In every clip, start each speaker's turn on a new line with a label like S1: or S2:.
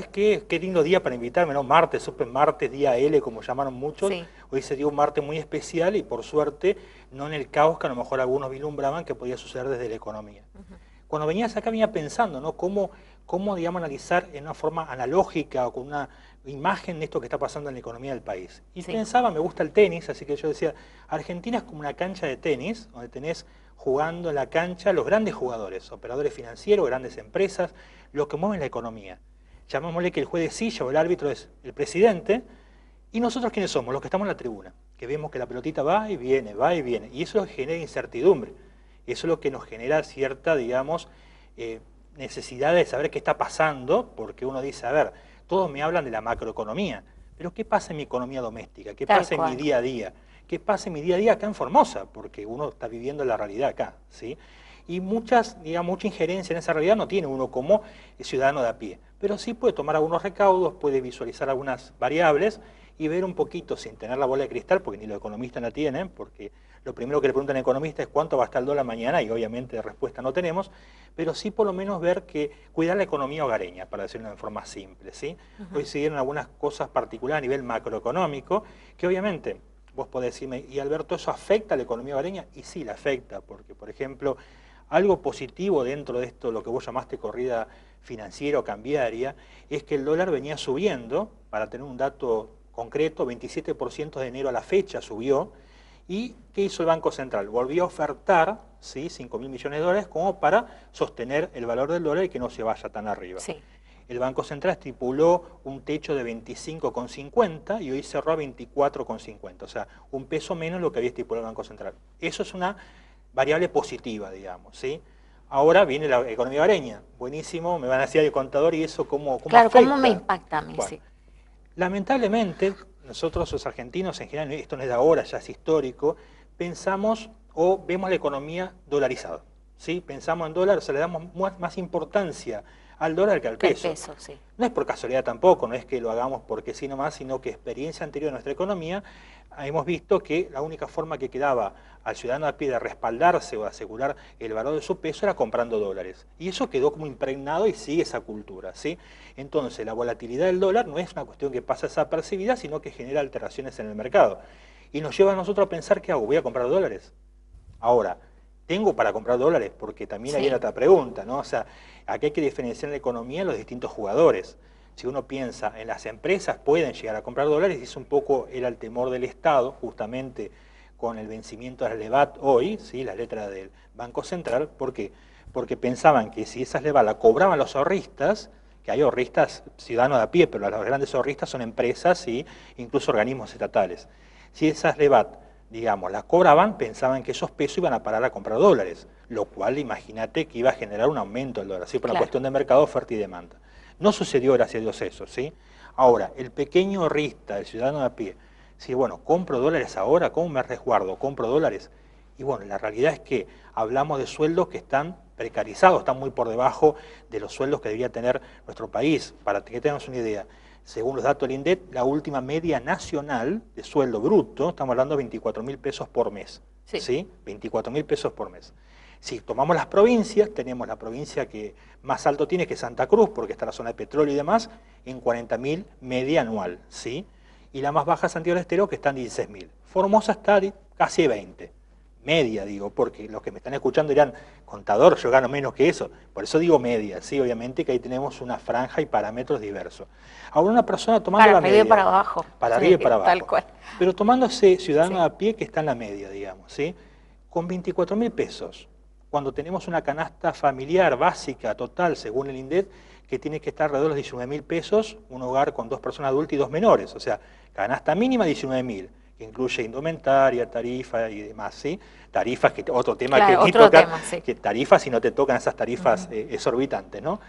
S1: ¿sabes qué? Qué lindo día para invitarme, ¿no? Martes, Super Martes, día L, como llamaron muchos.
S2: Sí.
S1: Hoy se dio un martes muy especial y por suerte no en el caos que a lo mejor algunos vislumbraban que podía suceder desde la economía. Cuando venías acá venía pensando, ¿no? Cómo, digamos, analizar en una forma analógica o con una imagen de esto que está pasando en la economía del país. Y
S2: Sí.
S1: pensaba, me gusta el tenis, así que yo decía, Argentina es como una cancha de tenis, donde tenés jugando en la cancha los grandes jugadores, operadores financieros, grandes empresas, los que mueven la economía. Llamémosle que el juez de silla o el árbitro es el presidente, y nosotros ¿quiénes somos? Los que estamos en la tribuna, que vemos que la pelotita va y viene, va y viene, y eso es lo que genera incertidumbre, eso es lo que nos genera cierta, digamos, necesidad de saber qué está pasando, porque uno dice, a ver, todos me hablan de la macroeconomía, pero ¿qué pasa en mi economía doméstica? ¿Qué
S2: Tal
S1: pasa en mi
S2: cual.
S1: día a día? ¿Qué pasa en mi día a día acá en Formosa? Porque uno está viviendo la realidad acá, ¿sí? Y mucha injerencia en esa realidad no tiene uno como ciudadano de a pie, pero sí puede tomar algunos recaudos, puede visualizar algunas variables y ver un poquito, sin tener la bola de cristal, porque ni los economistas la tienen, porque lo primero que le preguntan al economista es cuánto va a estar el dólar mañana, y obviamente de respuesta no tenemos, pero sí por lo menos ver que cuidar la economía hogareña, para decirlo de forma simple, ¿sí? Hoy se dieron algunas cosas particulares a nivel macroeconómico, que obviamente vos podés decirme, y Alberto, ¿eso afecta a la economía hogareña? Y sí, la afecta, porque por ejemplo, algo positivo dentro de esto, lo que vos llamaste corrida financiera o cambiaria, es que el dólar venía subiendo, para tener un dato concreto, 27% de enero a la fecha subió. ¿Y qué hizo el Banco Central? Volvió a ofertar, ¿sí?, 5.000 millones de dólares como para sostener el valor del dólar y que no se vaya tan arriba.
S2: Sí.
S1: El Banco Central estipuló un techo de 25,50 y hoy cerró a 24,50, o sea, un peso menos de lo que había estipulado el Banco Central. Eso es una variable positiva, digamos, ¿sí? Ahora viene la economía hogareña. Buenísimo, me van a decir el contador, ¿y eso cómo
S2: Claro, ¿cómo me
S1: afecta?
S2: impacta a mí?
S1: Bueno,
S2: Sí.
S1: lamentablemente, nosotros los argentinos en general, esto no es de ahora, ya es histórico, pensamos o vemos la economía dolarizada, ¿sí? Pensamos en dólar, o sea, le damos más importancia al dólar que al
S2: Que el
S1: peso.
S2: peso, sí.
S1: No es por casualidad tampoco, no es que lo hagamos porque sí nomás, sino que experiencia anterior de nuestra economía, hemos visto que la única forma que quedaba al ciudadano a pie de respaldarse o de asegurar el valor de su peso era comprando dólares. Y eso quedó como impregnado y sigue esa cultura, ¿sí? Entonces, la volatilidad del dólar no es una cuestión que pasa desapercibida, sino que genera alteraciones en el mercado. Y nos lleva a nosotros a pensar, ¿qué hago? ¿Voy a comprar dólares? Ahora, ¿tengo para comprar dólares? Porque también hay
S2: Sí.
S1: otra pregunta, ¿no? O sea, aquí hay que diferenciar en la economía los distintos jugadores. Si uno piensa en las empresas, pueden llegar a comprar dólares, y es un poco, era el temor del Estado, justamente con el vencimiento de la LEVAT hoy, ¿sí?, la letra del Banco Central. ¿Por qué? Porque pensaban que si esas LEVAT la cobraban los ahorristas, que hay ahorristas ciudadanos de a pie, pero los grandes ahorristas son empresas y incluso organismos estatales. Si esas LEVAT, digamos, las cobraban, pensaban que esos pesos iban a parar a comprar dólares, lo cual imagínate que iba a generar un aumento del dólar, ¿sí?, por una
S2: Claro.
S1: cuestión de mercado, oferta y demanda. No sucedió, gracias a Dios, eso, ¿sí? Ahora, el pequeño ahorrista, el ciudadano de a pie, si bueno, compro dólares ahora, ¿cómo me resguardo? ¿Compro dólares? Y bueno, la realidad es que hablamos de sueldos que están precarizados, están muy por debajo de los sueldos que debería tener nuestro país. Para que tengamos una idea, según los datos del INDEC, la última media nacional de sueldo bruto, estamos hablando de 24.000 pesos por mes,
S2: Sí.
S1: ¿sí? 24.000 pesos por mes. Si tomamos las provincias, tenemos la provincia que más alto tiene, que es Santa Cruz, porque está en la zona de petróleo y demás, en 40.000 media anual, ¿sí? Y la más baja es Santiago del Estero, que está en 16.000. Formosa está casi 20. Media, digo, porque los que me están escuchando dirán, contador, yo gano menos que eso. Por eso digo media, sí, obviamente que ahí tenemos una franja y parámetros diversos. Ahora una persona tomando
S2: Para
S1: la
S2: arriba y para
S1: media,
S2: abajo.
S1: para
S2: Sí,
S1: arriba y para
S2: tal
S1: abajo,
S2: cual.
S1: pero tomando ese ciudadano
S2: Sí.
S1: a pie que está en la media, digamos, ¿sí?, con 24.000 pesos, cuando tenemos una canasta familiar básica total, según el INDEC, que tiene que estar alrededor de los 19.000 pesos, un hogar con 2 personas adultas y 2 menores, o sea, canasta mínima 19.000, que incluye indumentaria, tarifa y demás, ¿sí? Tarifas, que otro tema que
S2: Claro,
S1: ni
S2: otro
S1: tocar,
S2: tema, sí.
S1: que tarifas si no te tocan esas tarifas exorbitantes, ¿no?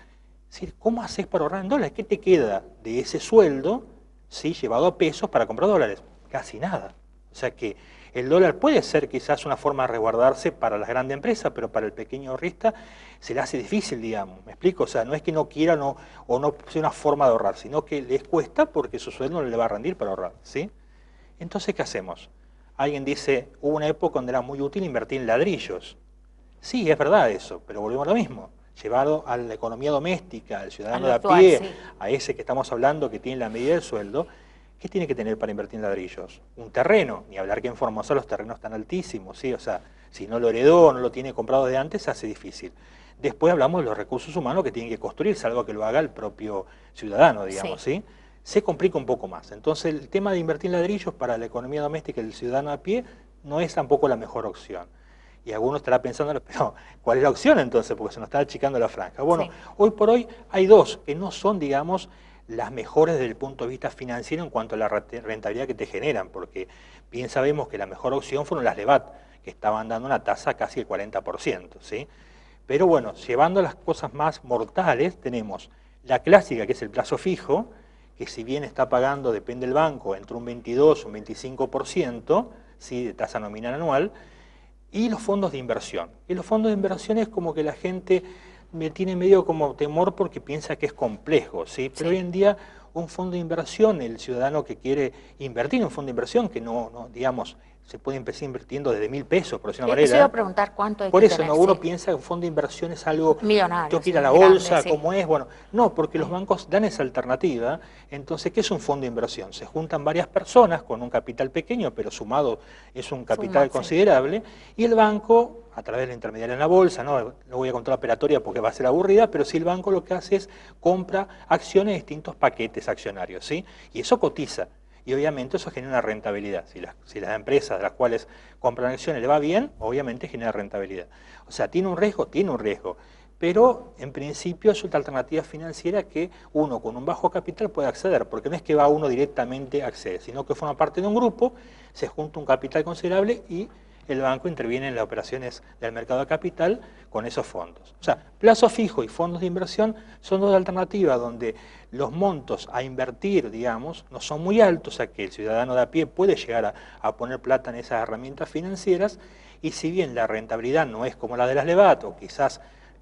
S1: Es decir, ¿cómo haces para ahorrar en dólares? ¿Qué te queda de ese sueldo, sí, llevado a pesos para comprar dólares? Casi nada. O sea que el dólar puede ser quizás una forma de resguardarse para las grandes empresas, pero para el pequeño ahorrista se le hace difícil, digamos. ¿Me explico? O sea, no es que no quieran o no sea una forma de ahorrar, sino que les cuesta porque su sueldo no le va a rendir para ahorrar, ¿sí? Entonces, ¿qué hacemos? Alguien dice, hubo una época donde era muy útil invertir en ladrillos. Sí, es verdad eso, pero volvemos a lo mismo. llevado a la economía doméstica, al ciudadano de a
S2: actual,
S1: pie,
S2: sí.
S1: a ese que estamos hablando que tiene la medida del sueldo, ¿qué tiene que tener para invertir en ladrillos? Un terreno, ni hablar que en Formosa los terrenos están altísimos, ¿sí? O sea, si no lo heredó, no lo tiene comprado de antes, se hace difícil. Después hablamos de los recursos humanos que tienen que construirse, algo que lo haga el propio ciudadano, digamos, ¿sí? Se complica un poco más. Entonces, el tema de invertir en ladrillos para la economía doméstica del ciudadano a pie no es tampoco la mejor opción. Y alguno estará pensando, pero ¿cuál es la opción entonces? Porque se nos está achicando la franja. Bueno, hoy por hoy hay dos que no son, digamos, las mejores desde el punto de vista financiero en cuanto a la rentabilidad que te generan, porque bien sabemos que la mejor opción fueron las LEVAT, que estaban dando una tasa casi del 40%, ¿sí? Pero bueno, llevando las cosas más mortales, tenemos la clásica, que es el plazo fijo, que si bien está pagando, depende del banco, entre un 22 o un 25%, ¿sí?, de tasa nominal anual, y los fondos de inversión. Y los fondos de inversión es como que la gente me tiene medio como temor porque piensa que es complejo, ¿sí? Pero hoy en día un fondo de inversión, el ciudadano que quiere invertir en un fondo de inversión, que no digamos, se puede empezar invirtiendo desde 1.000 pesos, por decir una manera.
S2: Eso iba a preguntar cuánto hay
S1: por
S2: que
S1: eso,
S2: tener,
S1: ¿no? Uno piensa que un fondo de inversión es algo,
S2: millonario,
S1: tengo que ir a la
S2: grande,
S1: bolsa, ¿cómo es? Bueno, no, porque los bancos dan esa alternativa. Entonces, ¿qué es un fondo de inversión? Se juntan varias personas con un capital pequeño, pero sumado es un capital considerable, y el banco, a través de la intermediaria en la bolsa, no voy a contar la operatoria porque va a ser aburrida, pero sí el banco lo que hace es compra acciones de distintos paquetes accionarios, ¿sí? Y eso cotiza. Y obviamente eso genera una rentabilidad. Si las empresas de las cuales compran acciones le va bien, obviamente genera rentabilidad. O sea, ¿tiene un riesgo? Tiene un riesgo. Pero en principio es otra alternativa financiera que uno con un bajo capital puede acceder, porque no es que va uno directamente a acceder, sino que forma parte de un grupo, se junta un capital considerable y el banco interviene en las operaciones del mercado de capital con esos fondos. O sea, plazo fijo y fondos de inversión son dos alternativas donde los montos a invertir, digamos, no son muy altos, o sea que el ciudadano de a pie puede llegar a poner plata en esas herramientas financieras, y si bien la rentabilidad no es como la de las LEVAT, o quizás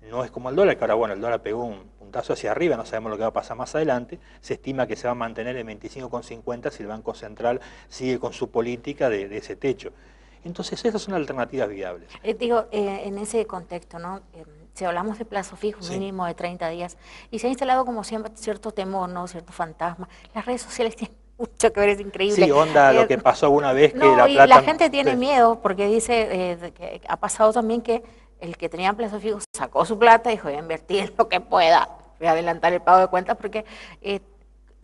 S1: no es como el dólar, que ahora bueno, el dólar pegó un puntazo hacia arriba, no sabemos lo que va a pasar más adelante, se estima que se va a mantener en 25,50 si el Banco Central sigue con su política de ese techo. Entonces, esas son alternativas viables.
S2: En ese contexto, ¿no? Si hablamos de plazo fijo, mínimo de 30 días, y se ha instalado como siempre cierto temor, ¿no? Cierto fantasma. Las redes sociales tienen mucho que ver, es increíble.
S1: Sí, onda lo que pasó alguna vez que
S2: no,
S1: la
S2: y
S1: plata...
S2: la gente tiene miedo porque dice que ha pasado también que el que tenía plazo fijo sacó su plata y dijo, voy a invertir lo que pueda, voy a adelantar el pago de cuentas porque...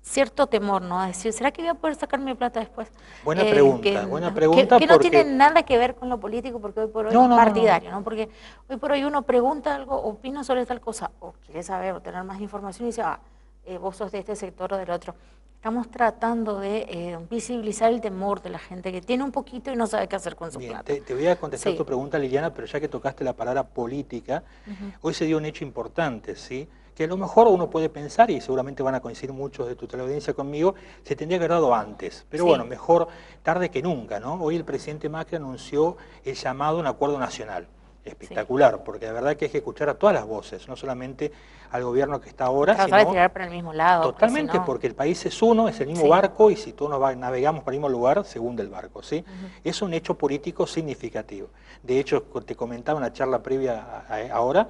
S2: cierto temor, ¿no? A decir, ¿será que voy a poder sacar mi plata después?
S1: Buena pregunta,
S2: que no tiene nada que ver con lo político, porque hoy por hoy es partidario, ¿no? Porque hoy por hoy uno pregunta algo, opina sobre tal cosa, o quiere saber o tener más información y dice, vos sos de este sector o del otro. Estamos tratando de visibilizar el temor de la gente que tiene un poquito y no sabe qué hacer con su plata.
S1: Te voy a contestar tu pregunta, Liliana, pero ya que tocaste la palabra política, hoy se dio un hecho importante, ¿sí? Que a lo mejor uno puede pensar, y seguramente van a coincidir muchos de tu teleaudiencia conmigo, se tendría que haber dado antes. Pero bueno, mejor tarde que nunca, ¿no? Hoy el presidente Macri anunció el llamado a un acuerdo nacional. Espectacular, porque la verdad que hay que escuchar a todas las voces, no solamente al gobierno que está ahora,
S2: sino... de tirar para el mismo lado.
S1: Totalmente, porque el país es uno, es el mismo barco, y si todos navegamos para el mismo lugar, se hunde el barco, ¿sí? Es un hecho político significativo. De hecho, te comentaba en una charla previa ahora,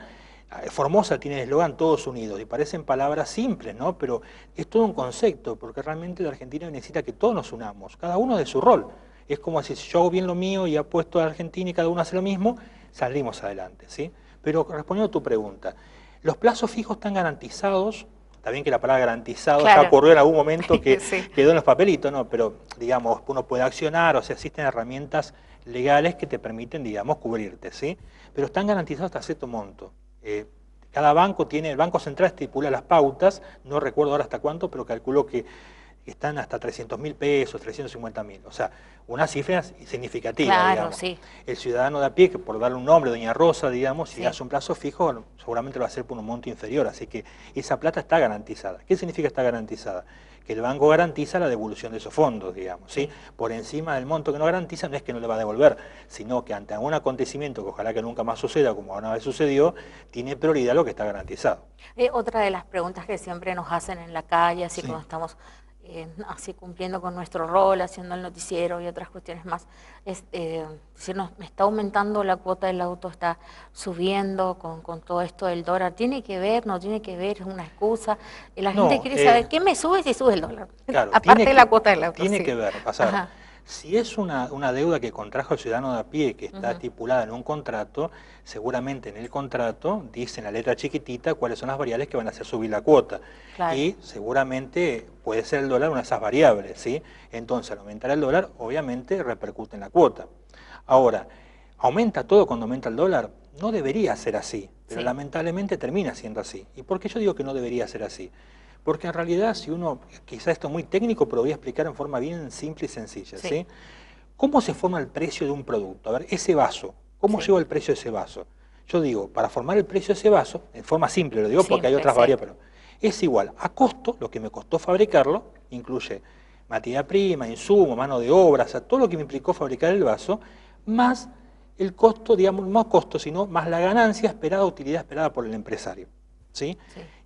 S1: Formosa tiene el eslogan Todos Unidos, y parecen palabras simples, ¿no? Pero es todo un concepto, porque realmente la Argentina necesita que todos nos unamos, cada uno de su rol. Es como si yo hago bien lo mío y apuesto a la Argentina y cada uno hace lo mismo, salimos adelante, ¿sí? Pero respondiendo a tu pregunta, los plazos fijos están garantizados, está bien que la palabra garantizado ya ocurrió en algún momento que quedó en los papelitos, ¿no? Pero digamos, uno puede accionar, o sea, existen herramientas legales que te permiten, digamos, cubrirte, ¿sí? Pero están garantizados hasta cierto monto. Cada banco tiene, el Banco Central estipula las pautas, no recuerdo ahora hasta cuánto, pero calculo que están hasta 300.000 pesos, 350.000, o sea, una cifra significativa, digamos. El ciudadano de a pie, que por darle un nombre, doña Rosa, digamos, si hace un plazo fijo, bueno, seguramente lo va a hacer por un monto inferior, así que esa plata está garantizada. ¿Qué significa está garantizada? Que el banco garantiza la devolución de esos fondos, digamos, ¿sí? Por encima del monto que no garantiza, no es que no le va a devolver, sino que ante algún acontecimiento, que ojalá que nunca más suceda, como una vez sucedió, tiene prioridad lo que está garantizado.
S2: Otra de las preguntas que siempre nos hacen en la calle, así como estamos así cumpliendo con nuestro rol, haciendo el noticiero y otras cuestiones más, me está aumentando la cuota del auto, está subiendo con todo esto del dólar. ¿Tiene que ver? ¿No tiene que ver? ¿Es una excusa? Y la gente quiere saber, ¿qué me sube si sube el dólar?
S1: Claro,
S2: aparte de la cuota del auto.
S1: Tiene que ver, si es una deuda que contrajo el ciudadano de a pie, que está estipulada en un contrato, seguramente en el contrato dice en la letra chiquitita cuáles son las variables que van a hacer subir la cuota. Claro. Y seguramente puede ser el dólar una de esas variables, ¿sí? Entonces, al aumentar el dólar, obviamente repercute en la cuota. Ahora, ¿aumenta todo cuando aumenta el dólar? No debería ser así, pero lamentablemente termina siendo así. ¿Y por qué yo digo que no debería ser así? Porque en realidad, si uno, quizá esto es muy técnico, pero voy a explicar en forma bien simple y sencilla, ¿sí? ¿Cómo se forma el precio de un producto? A ver, ese vaso, ¿cómo llegó el precio de ese vaso? Yo digo, para formar el precio de ese vaso, en forma simple lo digo porque hay otras variables, pero es igual a costo, lo que me costó fabricarlo, incluye materia prima, insumo, mano de obra, o sea, todo lo que me implicó fabricar el vaso, más el costo, digamos, no costo, sino más la ganancia esperada, utilidad esperada por el empresario. ¿Sí?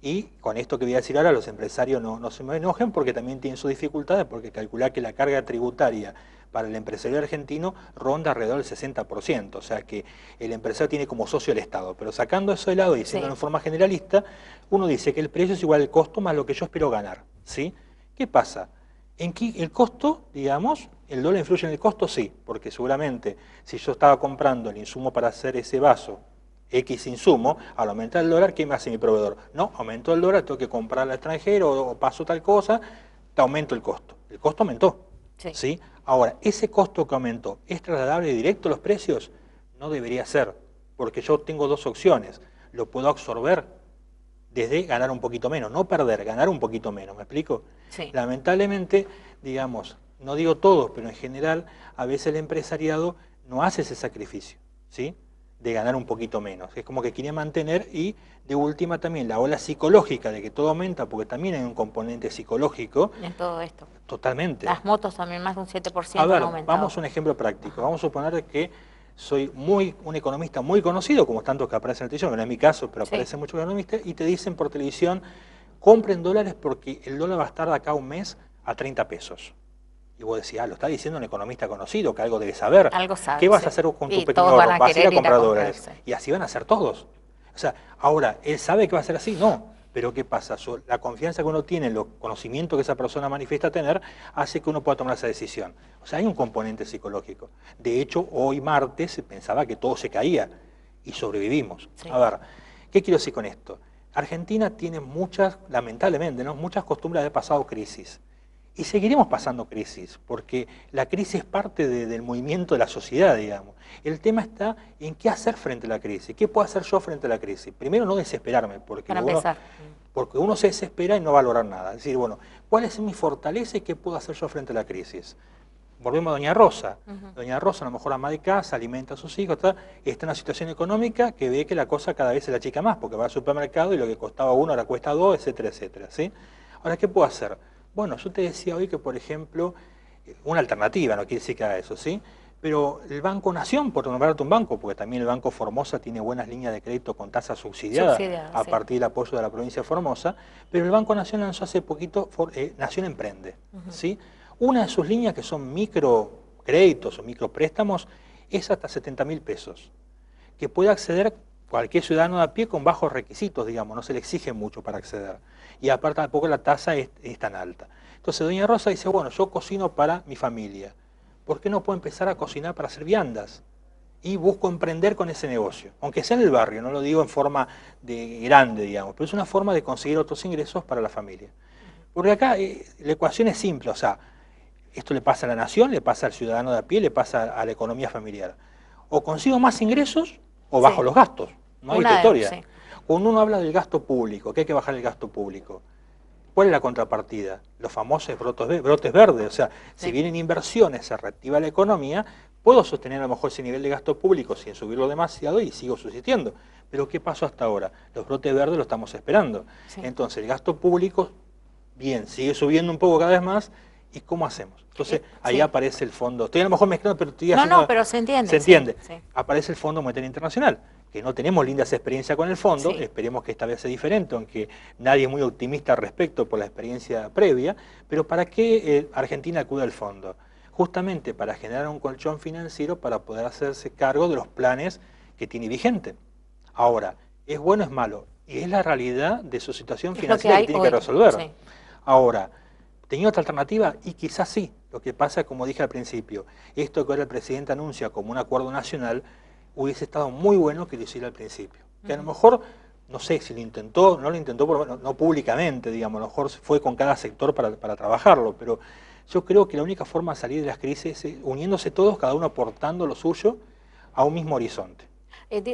S1: Y con esto que voy a decir ahora, los empresarios no se me enojen porque también tienen sus dificultades, porque calcular que la carga tributaria para el empresario argentino ronda alrededor del 60%, o sea que el empresario tiene como socio el Estado, pero sacando eso de lado y diciéndolo en forma generalista, uno dice que el precio es igual al costo más lo que yo espero ganar, ¿sí? ¿Qué pasa? En que el costo, digamos, ¿el dólar influye en el costo? Sí, porque seguramente si yo estaba comprando el insumo para hacer ese vaso, X insumo, al aumentar el dólar, ¿qué me hace mi proveedor? No, aumentó el dólar, tengo que comprar al extranjero o paso tal cosa, te aumento el costo. El costo aumentó, ¿sí? Ahora, ese costo que aumentó, ¿es trasladable directo a los precios? No debería ser, porque yo tengo dos opciones. Lo puedo absorber desde ganar un poquito menos, no perder, ganar un poquito menos, ¿me explico? Lamentablemente, digamos, no digo todos, pero en general, a veces el empresariado no hace ese sacrificio, ¿sí? De ganar un poquito menos. Es como que quiere mantener y de última también la ola psicológica de que todo aumenta, porque también hay un componente psicológico.
S2: En todo esto.
S1: Totalmente.
S2: Las motos también más de un 7%
S1: han
S2: aumentado.
S1: Vamos a un ejemplo práctico. Vamos a suponer que soy un economista muy conocido, como tantos que aparecen en la televisión, que no es mi caso, pero aparecen muchos economistas, y te dicen por televisión, compren dólares porque el dólar va a estar de acá a un mes a 30 pesos. Y vos decís, lo está diciendo un economista conocido, que algo debe saber.
S2: Algo sabe,
S1: ¿Qué vas a hacer con tu pequeño ahorro? Vas a ir a comprar dólares. Y así van a hacer todos. O sea, ahora, ¿él sabe que va a ser así? No. Pero ¿qué pasa? La confianza que uno tiene, el conocimiento que esa persona manifiesta tener, hace que uno pueda tomar esa decisión. O sea, hay un componente psicológico. De hecho, hoy martes se pensaba que todo se caía y sobrevivimos. A ver, ¿qué quiero decir con esto? Argentina tiene muchas, lamentablemente, ¿no? muchas costumbres de haber pasado crisis. Y seguiremos pasando crisis, porque la crisis es parte del movimiento de la sociedad, digamos. El tema está en qué hacer frente a la crisis. ¿Qué puedo hacer yo frente a la crisis? Primero, no desesperarme, porque uno se desespera y no va a lograr nada. Es decir, bueno, ¿cuál es mi fortaleza y qué puedo hacer yo frente a la crisis? Volvemos a Doña Rosa. Doña Rosa, a lo mejor ama de casa, alimenta a sus hijos, está en una situación económica que ve que la cosa cada vez se la achica más, porque va al supermercado y lo que costaba uno ahora cuesta dos, etcétera, etcétera. ¿Sí? Ahora, ¿qué puedo hacer? Bueno, yo te decía hoy que, por ejemplo, una alternativa, no quiere decir que haga eso, ¿sí? Pero el Banco Nación, por nombrarte un banco, porque también el Banco Formosa tiene buenas líneas de crédito con tasa subsidiada a partir del apoyo de la provincia de Formosa, pero el Banco Nación lanzó hace poquito Nación Emprende, ¿sí? Una de sus líneas, que son microcréditos o micropréstamos, es hasta 70.000 pesos, que puede acceder cualquier ciudadano de a pie con bajos requisitos, digamos, no se le exige mucho para acceder. Y aparte tampoco la tasa es tan alta. Entonces Doña Rosa dice, bueno, yo cocino para mi familia. ¿Por qué no puedo empezar a cocinar para hacer viandas? Y busco emprender con ese negocio. Aunque sea en el barrio, no lo digo en forma de grande, digamos, pero es una forma de conseguir otros ingresos para la familia. Porque acá la ecuación es simple, o sea, esto le pasa a la nación, le pasa al ciudadano de a pie, le pasa a la economía familiar. O consigo más ingresos o bajo los gastos. No hay historia. Cuando uno habla del gasto público, que hay que bajar el gasto público, ¿cuál es la contrapartida? Los famosos brotes verdes. O sea, si vienen inversiones, se reactiva la economía, puedo sostener a lo mejor ese nivel de gasto público sin subirlo demasiado y sigo subsistiendo. Pero ¿qué pasó hasta ahora? Los brotes verdes lo estamos esperando. Entonces el gasto público, bien, sigue subiendo un poco cada vez más. ¿Y cómo hacemos? Entonces, ahí aparece el fondo. Estoy a lo mejor mezclando, pero estoy haciendo...
S2: No, pero se entiende.
S1: Se entiende. Aparece el Fondo Monetario Internacional, que no tenemos lindas experiencias con el fondo, esperemos que esta vez sea diferente, aunque nadie es muy optimista al respecto por la experiencia previa, pero ¿para qué Argentina acude al fondo? Justamente para generar un colchón financiero para poder hacerse cargo de los planes que tiene vigente. Ahora, ¿es bueno o es malo? Y es la realidad de su situación financiera que tiene que resolver. Sí. Ahora, ¿tenía otra alternativa? Y quizás sí. Lo que pasa, como dije al principio, esto que ahora el presidente anuncia como un acuerdo nacional, hubiese estado muy bueno que lo hiciera al principio. Que a lo mejor, no sé si lo intentó, no lo intentó, no públicamente, digamos, a lo mejor fue con cada sector para trabajarlo, pero yo creo que la única forma de salir de las crisis es uniéndose todos, cada uno aportando lo suyo a un mismo horizonte.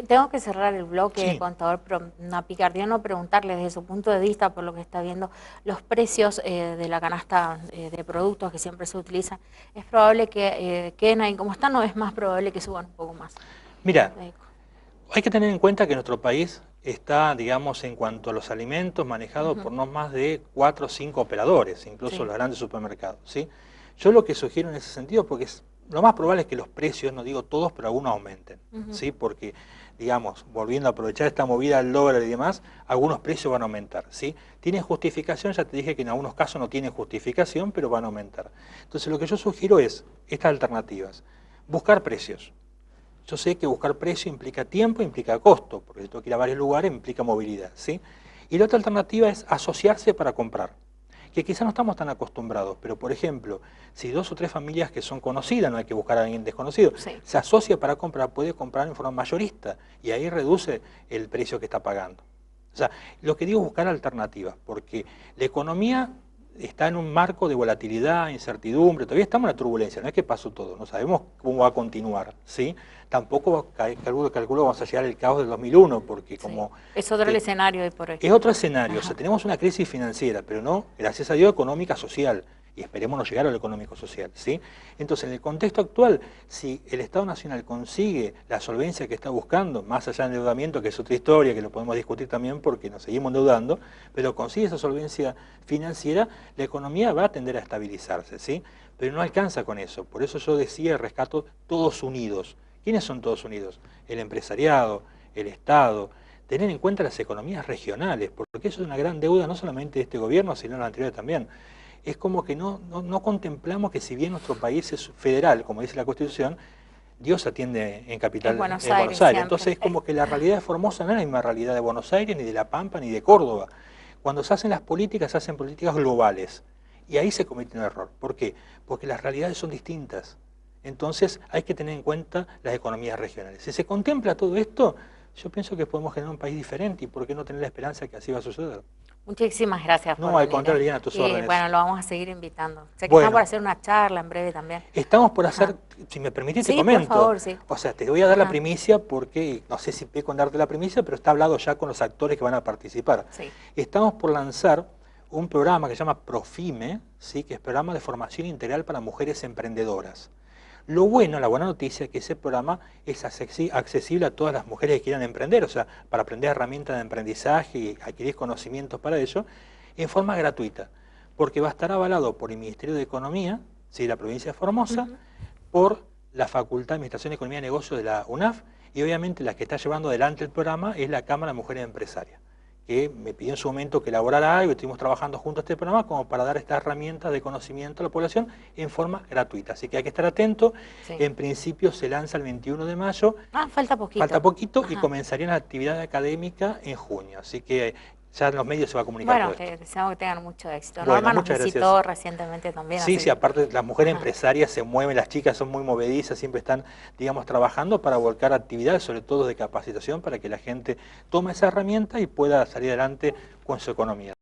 S2: Tengo que cerrar el bloque, contador, pero una picardía no preguntarle desde su punto de vista, por lo que está viendo, los precios de la canasta de productos que siempre se utilizan. ¿Es probable que queden ahí como están o es más probable que suban un poco más?
S1: Mira, hay que tener en cuenta que nuestro país está, digamos, en cuanto a los alimentos, manejado por no más de 4 o 5 operadores, incluso los grandes supermercados, ¿sí? Yo lo que sugiero en ese sentido, porque lo más probable es que los precios, no digo todos, pero algunos aumenten, ¿sí? Porque, digamos, volviendo a aprovechar esta movida del dólar y demás, algunos precios van a aumentar, ¿sí? ¿Tienen justificación? Ya te dije que en algunos casos no tienen justificación, pero van a aumentar. Entonces lo que yo sugiero es estas alternativas. Buscar precios. Yo sé que buscar precio implica tiempo, implica costo, porque si tengo que ir a varios lugares implica movilidad, ¿sí? Y la otra alternativa es asociarse para comprar, que quizás no estamos tan acostumbrados, pero por ejemplo, si 2 o 3 familias que son conocidas, no hay que buscar a alguien desconocido, se asocia para comprar, puede comprar en forma mayorista y ahí reduce el precio que está pagando. O sea, lo que digo es buscar alternativas, porque la economía está en un marco de volatilidad, incertidumbre, todavía estamos en la turbulencia, no es que pasó todo, no sabemos cómo va a continuar, ¿sí? Tampoco calculo vamos a llegar al caos del 2001, porque como...
S2: Es otro el escenario hoy por hoy.
S1: Es otro escenario, o sea, tenemos una crisis financiera, pero no, gracias a Dios, económica, social, y esperemos no llegar a lo económico-social, ¿sí? Entonces, en el contexto actual, si el Estado Nacional consigue la solvencia que está buscando, más allá del endeudamiento, que es otra historia, que lo podemos discutir también porque nos seguimos endeudando, pero consigue esa solvencia financiera, la economía va a tender a estabilizarse, ¿sí? Pero no alcanza con eso, por eso yo decía, rescato todos unidos. ¿Quiénes son todos unidos? El empresariado, el Estado, tener en cuenta las economías regionales, porque eso es una gran deuda no solamente de este gobierno, sino de los anteriores también. Es como que no contemplamos que si bien nuestro país es federal, como dice la Constitución, Dios atiende en capital, en Buenos Aires. Entonces es como que la realidad de Formosa no es la misma realidad de Buenos Aires, ni de La Pampa, ni de Córdoba. Cuando se hacen las políticas, se hacen políticas globales. Y ahí se comete un error. ¿Por qué? Porque las realidades son distintas. Entonces hay que tener en cuenta las economías regionales. Si se contempla todo esto, yo pienso que podemos generar un país diferente y por qué no tener la esperanza que así va a suceder.
S2: Muchísimas gracias.
S1: No, al contrario, Liliana, a tus órdenes.
S2: Bueno, lo vamos a seguir invitando. Sé que estamos por hacer una charla en breve también.
S1: Estamos por hacer, si me permitís te comento. Por favor, sí. O sea, te voy a dar la primicia porque, no sé si peco en darte la primicia, pero está hablado ya con los actores que van a participar. Sí. Estamos por lanzar un programa que se llama Profime, ¿sí? Que es Programa de Formación Integral para Mujeres Emprendedoras. Lo bueno, la buena noticia es que ese programa es accesible a todas las mujeres que quieran emprender, o sea, para aprender herramientas de aprendizaje y adquirir conocimientos para ello, en forma gratuita, porque va a estar avalado por el Ministerio de Economía, ¿sí? De la provincia de Formosa, por la Facultad de Administración, Economía y Negocios de la UNAF, y obviamente la que está llevando adelante el programa es la Cámara de Mujeres Empresarias, que me pidió en su momento que elaborara algo y estuvimos trabajando junto a este programa como para dar estas herramientas de conocimiento a la población en forma gratuita. Así que hay que estar atento. Sí. En principio se lanza el 21 de mayo.
S2: Falta poquito.
S1: Falta poquito y comenzarían la actividad académica en junio. Así que ya en los medios se va a comunicar todo esto.
S2: Bueno, deseamos que tengan mucho éxito. Norma nos visitó recientemente también.
S1: Sí, sí, aparte las mujeres empresarias se mueven, las chicas son muy movedizas, siempre están, digamos, trabajando para volcar actividades, sobre todo de capacitación, para que la gente tome esa herramienta y pueda salir adelante con su economía.